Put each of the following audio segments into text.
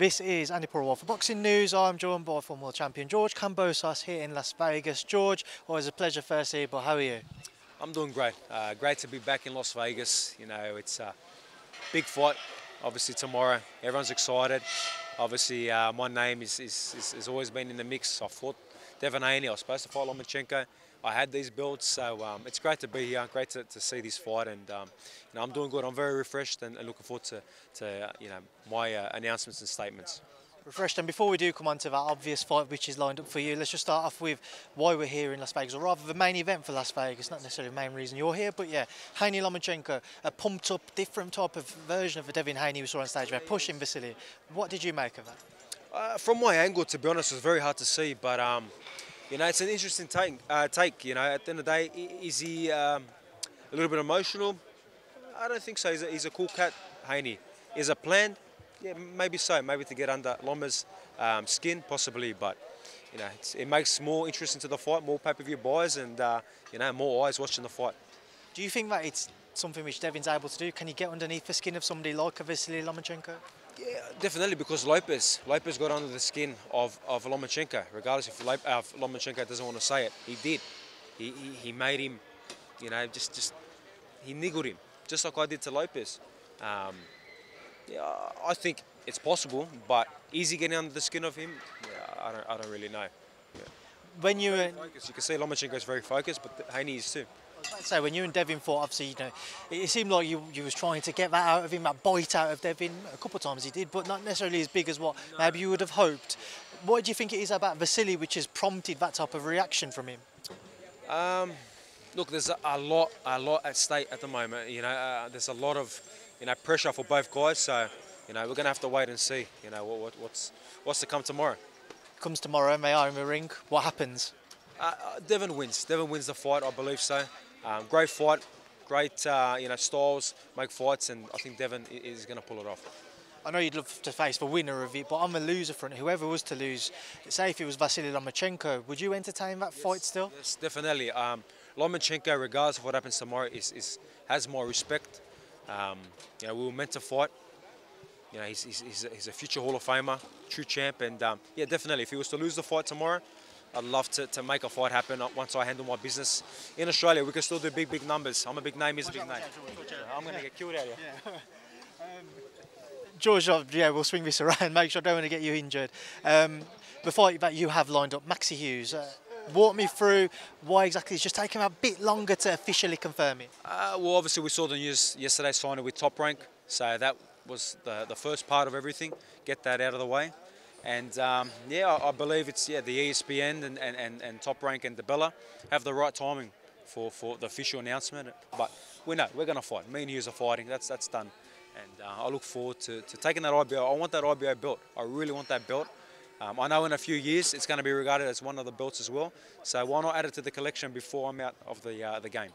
This is Andi Purewal for Boxing News. I'm joined by former world champion George Kambosos here in Las Vegas. George, always a pleasure firstly, but how are you? I'm doing great. Great to be back in Las Vegas. You know, it's a big fight, obviously tomorrow. Everyone's excited. Obviously, my name is always been in the mix. I fought Devin Haney. I was supposed to fight Lomachenko. I had these builds, so it's great to be here. Great to see this fight, and you know, I'm doing good. I'm very refreshed and looking forward to you know, my announcements and statements. Refreshed, and before we do come on to that obvious fight which is lined up for you, let's just start off with why we're here in Las Vegas, or rather the main event for Las Vegas, not necessarily the main reason you're here, but yeah, Haney-Lomachenko, a pumped up, different type of version of the Devin Haney we saw on stage there, pushing Vasily. What did you make of that? From my angle, to be honest, it was very hard to see, but you know, it's an interesting take. You know, at the end of the day, is he a little bit emotional? I don't think so. He's a cool cat, Haney. Is it planned? Yeah, maybe so. Maybe to get under Loma's skin, possibly. But you know, it makes more interest into the fight, more pay-per-view buys, and you know, more eyes watching the fight. Do you think that it's something which Devin's able to do? Can he get underneath the skin of somebody like a Vasily Lomachenko? Yeah, definitely, because Lopez got under the skin of Lomachenko, regardless if Lomachenko doesn't want to say it. He did. He made him, you know, he niggled him, just like I did to Lopez. Yeah, I think it's possible, but is he getting under the skin of him? Yeah, I don't really know. Yeah. When you can see Lomachenko is very focused, but Haney is too. I was about to say, when you and Devin fought, obviously, you know, it seemed like you was trying to get that out of him, that bite out of Devin. A couple of times he did, but not necessarily as big as what maybe you would have hoped. What do you think it is about Vasily which has prompted that type of reaction from him? Look, there's a lot at stake at the moment. You know, there's a lot of, you know, pressure for both guys. So, you know, we're gonna have to wait and see. You know, what's to come tomorrow. Comes tomorrow, may I in the ring? What happens? Devin wins. Devin wins the fight, I believe so. Great fight, great you know, styles, make fights, and I think Devin is going to pull it off. I know you'd love to face the winner of it, but on the loser front, whoever was to lose, say if it was Vasily Lomachenko, would you entertain that fight still? Yes, definitely. Lomachenko, regardless of what happens tomorrow, has my respect. You know, we were meant to fight. You know, he's a future Hall of Famer, true champ, and yeah, definitely. If he was to lose the fight tomorrow, I'd love to make a fight happen once I handle my business. In Australia, we can still do big numbers. I'm a big name, he's a big name. I'm going to get killed out here. Yeah. George, yeah, we'll swing this around, make sure I don't want to get you injured. The fight that you have lined up, Maxi Hughes, walk me through why exactly it's just taken a bit longer to officially confirm it. Well, obviously we saw the news yesterday, signing with Top Rank, so that was the first part of everything, get that out of the way. And yeah, I believe it's the ESPN and Top Rank and DeBella have the right timing for the official announcement. But we know we're going to fight. Me and Hughes are fighting. That's done. And I look forward to taking that IBO. I want that IBO belt. I really want that belt. I know in a few years it's going to be regarded as one of the belts as well. So why not add it to the collection before I'm out of the game?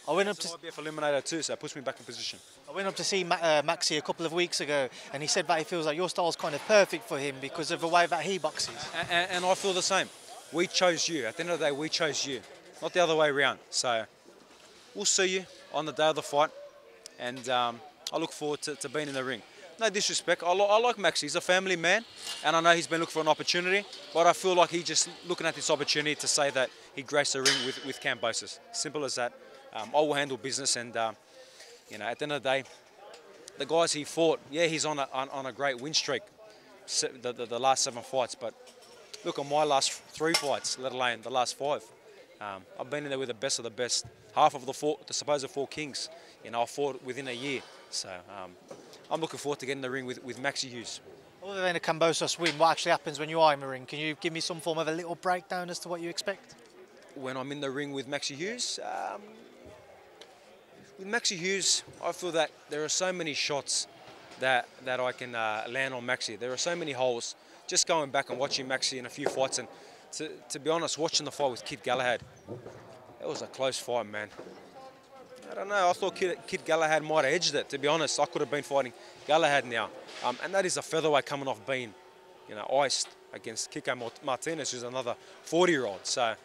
I went up to IBF eliminator too, so it puts me back in position. I went up to see Maxi a couple of weeks ago, and he said that he feels like your style's kind of perfect for him because of the way that he boxes. And I feel the same. We chose you. At the end of the day, we chose you, not the other way around. So we'll see you on the day of the fight, and I look forward to being in the ring. No disrespect, I like Maxi. He's a family man, and I know he's been looking for an opportunity, but I feel like he's just looking at this opportunity to say that he graced the ring with Kambosos. Simple as that. I will handle business, and you know, at the end of the day, the guys he fought, yeah, he's on a great win streak, the last 7 fights. But look at my last 3 fights, let alone the last 5. I've been in there with the best of the best. Half of the supposed 4 kings, you know, I fought within a year. So I'm looking forward to getting in the ring with Maxi Hughes. Other than a Kambosos win, what actually happens when you are in the ring? Can you give me some form of a little breakdown as to what you expect? When I'm in the ring with Maxi Hughes. With Maxi Hughes, I feel that there are so many shots that I can land on Maxi. There are so many holes. Just going back and watching Maxi in a few fights, and to be honest, watching the fight with Kid Galahad, it was a close fight, man. I don't know, I thought Kid Galahad might have edged it, to be honest. I could have been fighting Galahad now. And that is a featherweight coming off being, you know, iced against Kiko Martinez, who's another 40-year-old. So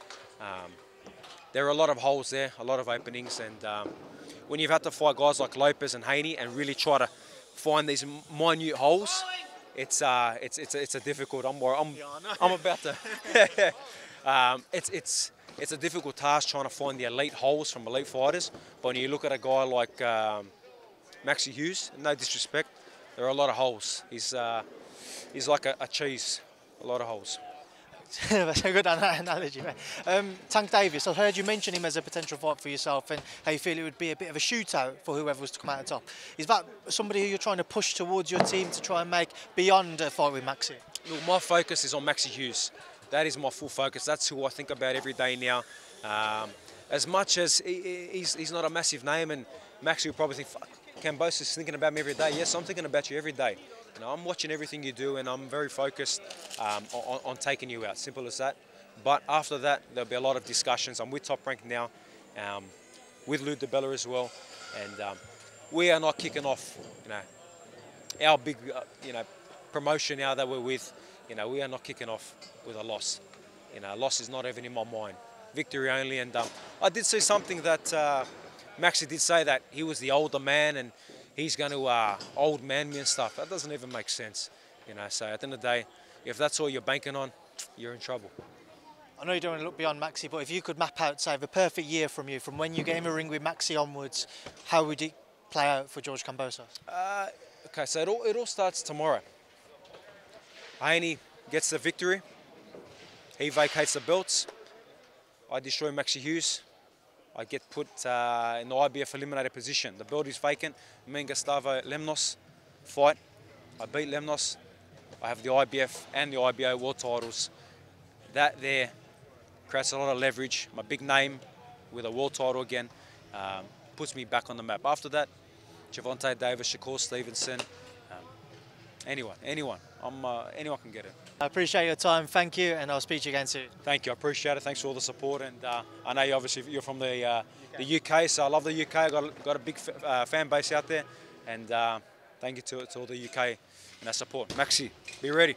there are a lot of holes there, a lot of openings, and when you've had to fight guys like Lopez and Haney and really try to find these minute holes, it's a difficult. I'm about to. It's a difficult task trying to find the elite holes from elite fighters. But when you look at a guy like Maxi Hughes, no disrespect, there are a lot of holes. He's like a cheese, a lot of holes. That's a good analogy, mate. Tank Davis, I heard you mention him as a potential fight for yourself and how you feel it would be a bit of a shootout for whoever was to come out on top. Is that somebody who you're trying to push towards your team to try and make beyond a fight with Maxi? Look, my focus is on Maxi Hughes. That is my full focus. That's who I think about every day now. As much as he's not a massive name, and Maxi will probably think, fuck, Kambosos is thinking about me every day. Yes, I'm thinking about you every day. You know, I'm watching everything you do, and I'm very focused on taking you out. Simple as that. But after that, there'll be a lot of discussions. I'm with Top Rank now, with Lou DeBella as well, and we are not kicking off. You know, our big, promotion now that we're with. You know, we are not kicking off with a loss. You know, a loss is not even in my mind. Victory only. And I did see something that Maxi did say that he was the older man and he's going to old man me and stuff. That doesn't even make sense. You know, so at the end of the day, if that's all you're banking on, you're in trouble. I know you don't want to look beyond Maxi, but if you could map out, say, the perfect year from you, from when you get in a ring with Maxi onwards, how would it play out for George Kambosos? Okay, so it all starts tomorrow. Haney gets the victory. He vacates the belts. I destroy Maxi Hughes. I get put in the IBF eliminator position. The belt is vacant. Me and Gustavo Lemnos fight. I beat Lemnos. I have the IBF and the IBO world titles. That there creates a lot of leverage. My big name with a world title again puts me back on the map. After that, Gervonta Davis, Shakur Stevenson, anyone. Anyone can get it. I appreciate your time. Thank you, and I'll speak to you again soon. Thank you. I appreciate it. Thanks for all the support. And I know you're from the UK, so I love the UK. I got a big fan base out there, and thank you to all the UK and their support. Maxi, be ready.